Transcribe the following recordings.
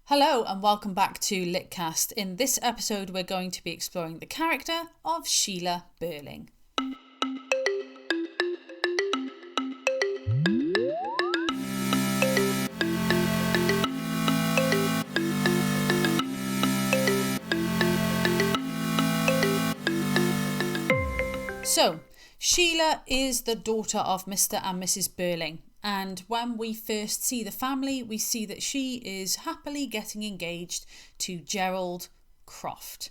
Hello and welcome back to Litcast. In this episode we're going to be exploring the character of Sheila Birling. So, Sheila is the daughter of Mr. and Mrs. Birling, and when we first see the family, we see that she is happily getting engaged to Gerald Croft.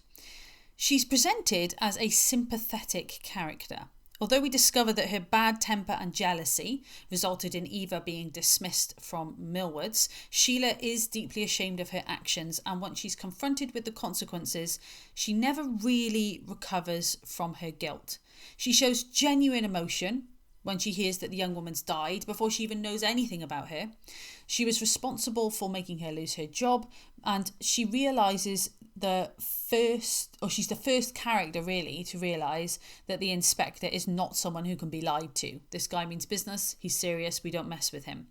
She's presented as a sympathetic character. Although we discover that her bad temper and jealousy resulted in Eva being dismissed from Millwards, Sheila is deeply ashamed of her actions, and once she's confronted with the consequences, she never really recovers from her guilt. She shows genuine emotion when she hears that the young woman's died before she even knows anything about her. She was responsible for making her lose her job, and she realises she's the first character really to realise that the inspector is not someone who can be lied to. This guy means business, he's serious, we don't mess with him.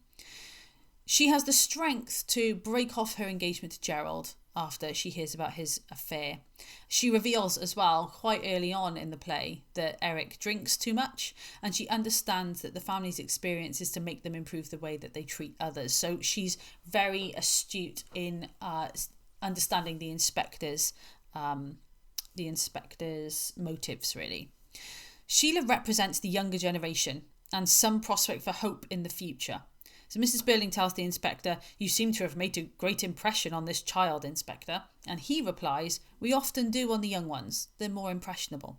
She has the strength to break off her engagement to Gerald after she hears about his affair. She reveals as well quite early on in the play that Eric drinks too much, and she understands that the family's experience is to make them improve the way that they treat others. So she's very astute in understanding the inspector's motives, really. Sheila represents the younger generation and some prospect for hope in the future. So Mrs. Birling tells the inspector, "You seem to have made a great impression on this child, Inspector." And he replies, "We often do on the young ones. They're more impressionable."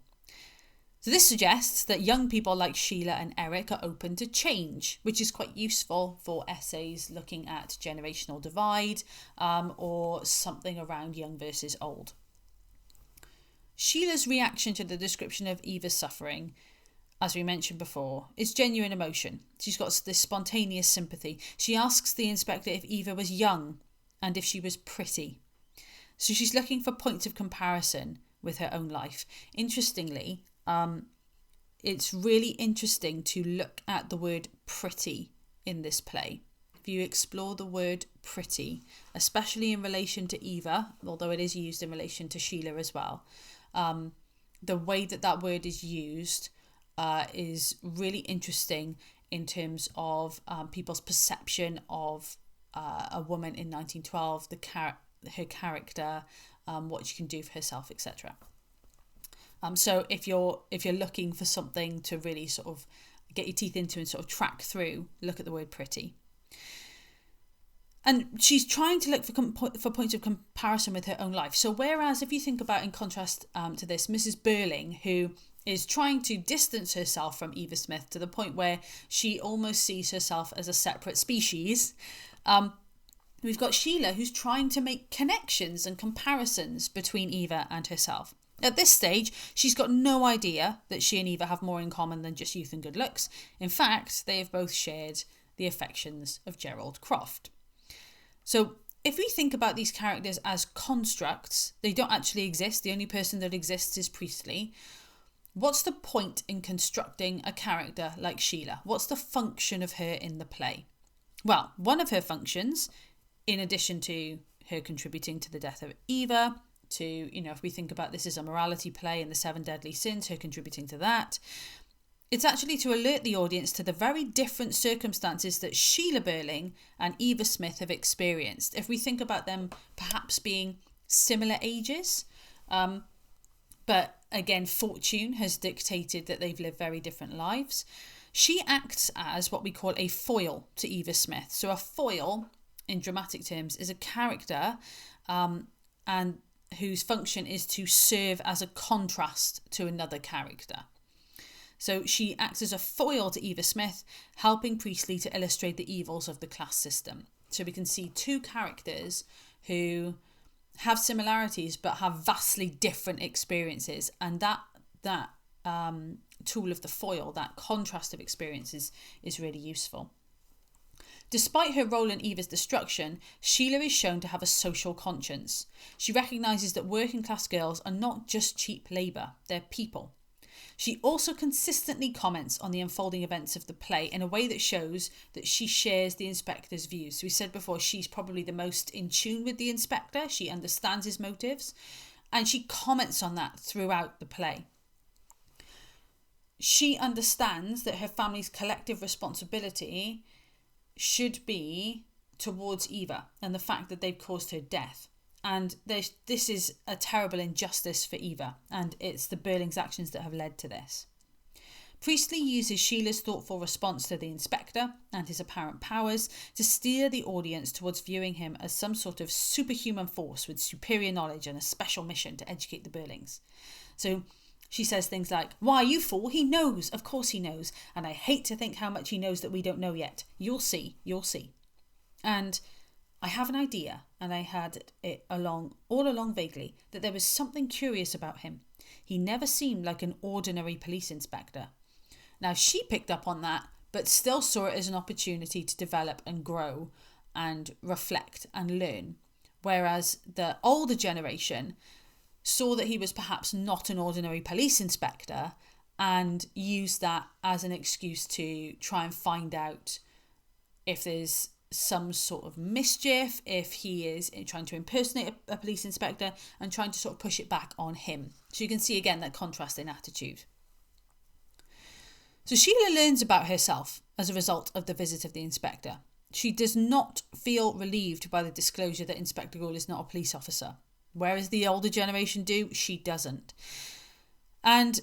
So this suggests that young people like Sheila and Eric are open to change, which is quite useful for essays looking at generational divide or something around young versus old. Sheila's reaction to the description of Eva's suffering, as we mentioned before, is genuine emotion. She's got this spontaneous sympathy. She asks the inspector if Eva was young and if she was pretty. So she's looking for points of comparison with her own life. Interestingly, it's really interesting to look at the word pretty in this play. If you explore the word pretty, especially in relation to Eva, although it is used in relation to Sheila as well, the way that word is used is really interesting in terms of people's perception of a woman in 1912, her character, what she can do for herself, etc. So if you're looking for something to really sort of get your teeth into and sort of track through, look at the word pretty. And she's trying to look for points of comparison with her own life. So whereas if you think about, in contrast to this, Mrs. Birling, who is trying to distance herself from Eva Smith to the point where she almost sees herself as a separate species, we've got Sheila, who's trying to make connections and comparisons between Eva and herself. At this stage, she's got no idea that she and Eva have more in common than just youth and good looks. In fact, they have both shared the affections of Gerald Croft. So if we think about these characters as constructs, they don't actually exist. The only person that exists is Priestley. What's the point in constructing a character like Sheila? What's the function of her in the play? Well, one of her functions, in addition to her contributing to the death of Eva, to, if we think about this as a morality play and the 7 deadly sins, her contributing to that, it's actually to alert the audience to the very different circumstances that Sheila Birling and Eva Smith have experienced. If we think about them perhaps being similar ages, but again, fortune has dictated that they've lived very different lives. She acts as what we call a foil to Eva Smith. So a foil, in dramatic terms, is a character and whose function is to serve as a contrast to another character. So she acts as a foil to Eva Smith, helping Priestley to illustrate the evils of the class system. So we can see two characters who have similarities but have vastly different experiences, and that tool of the foil, that contrast of experiences, is really useful. Despite her role in Eva's destruction, Sheila is shown to have a social conscience. She recognises that working class girls are not just cheap labour, they're people. She also consistently comments on the unfolding events of the play in a way that shows that she shares the inspector's views. So we said before, she's probably the most in tune with the inspector. She understands his motives, and she comments on that throughout the play. She understands that her family's collective responsibility should be towards Eva and the fact that they've caused her death. And this is a terrible injustice for Eva, and it's the Birling's actions that have led to this. Priestley uses Sheila's thoughtful response to the inspector and his apparent powers to steer the audience towards viewing him as some sort of superhuman force with superior knowledge and a special mission to educate the Birlings. So she says things like, "Why, you fool, he knows, of course he knows, and I hate to think how much he knows that we don't know yet. You'll see. And I have an idea, and I had it all along vaguely, that there was something curious about him. He never seemed like an ordinary police inspector." Now, she picked up on that, but still saw it as an opportunity to develop and grow and reflect and learn. Whereas the older generation saw that he was perhaps not an ordinary police inspector and used that as an excuse to try and find out if there's some sort of mischief, if he is trying to impersonate a police inspector, and trying to sort of push it back on him. So you can see again that contrast in attitude. So Sheila learns about herself as a result of the visit of the inspector. She does not feel relieved by the disclosure that Inspector Gould is not a police officer. Whereas the older generation do, she doesn't. And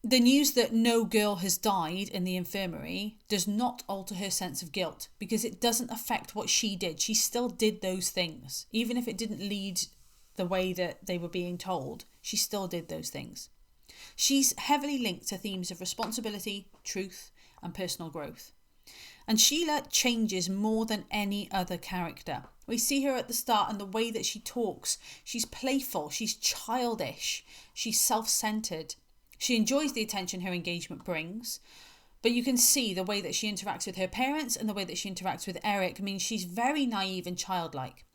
the news that no girl has died in the infirmary does not alter her sense of guilt, because it doesn't affect what she did. She still did those things. Even if it didn't lead the way that they were being told, she still did those things. She's heavily linked to themes of responsibility, truth, and personal growth. And Sheila changes more than any other character. We see her at the start and the way that she talks. She's playful, she's childish, she's self-centered. She enjoys the attention her engagement brings, but you can see the way that she interacts with her parents and the way that she interacts with Eric means she's very naive and childlike.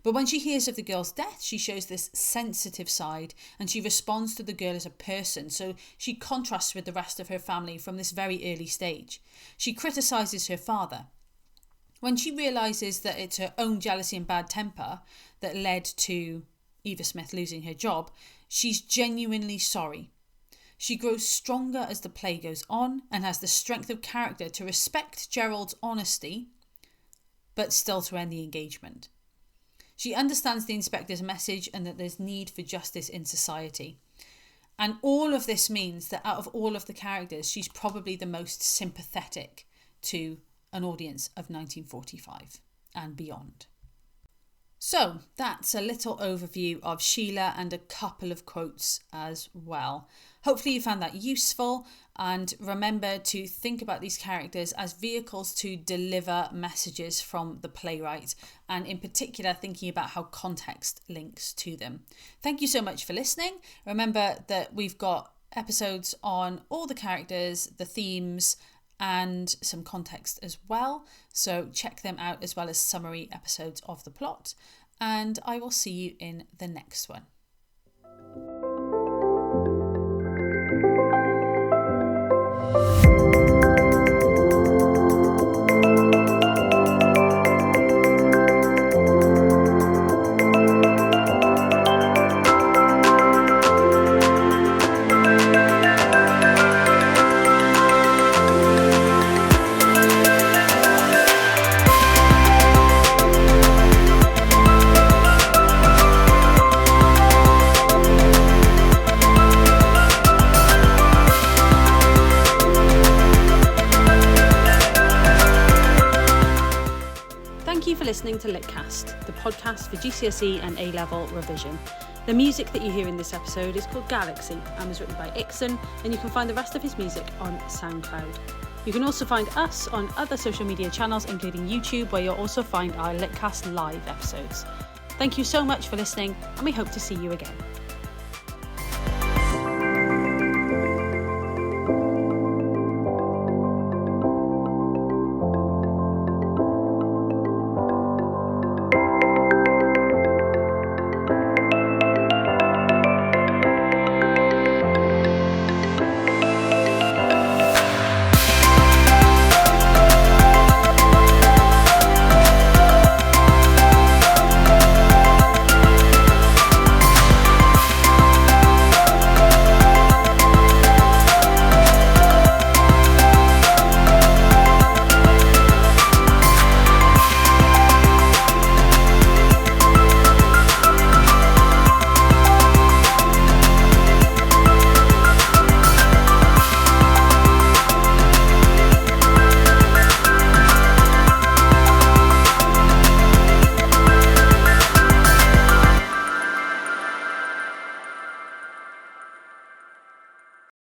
But when she hears of the girl's death, she shows this sensitive side and she responds to the girl as a person. So she contrasts with the rest of her family from this very early stage. She criticises her father. When she realises that it's her own jealousy and bad temper that led to Eva Smith losing her job, she's genuinely sorry. She grows stronger as the play goes on and has the strength of character to respect Gerald's honesty, but still to end the engagement. She understands the inspector's message and that there's need for justice in society. And all of this means that out of all of the characters, she's probably the most sympathetic to an audience of 1945 and beyond. So that's a little overview of Sheila and a couple of quotes as well. Hopefully you found that useful, and remember to think about these characters as vehicles to deliver messages from the playwright, and in particular thinking about how context links to them. Thank you so much for listening. Remember that we've got episodes on all the characters, the themes, and some context as well. So check them out, as well as summary episodes of the plot. And I will see you in the next one. Listening to Litcast, the podcast for GCSE and A-level revision. The music that you hear in this episode is called Galaxy and was written by Ixon, and you can find the rest of his music on SoundCloud. You can also find us on other social media channels, including YouTube, where you'll also find our Litcast live episodes. Thank you so much for listening, and we hope to see you again.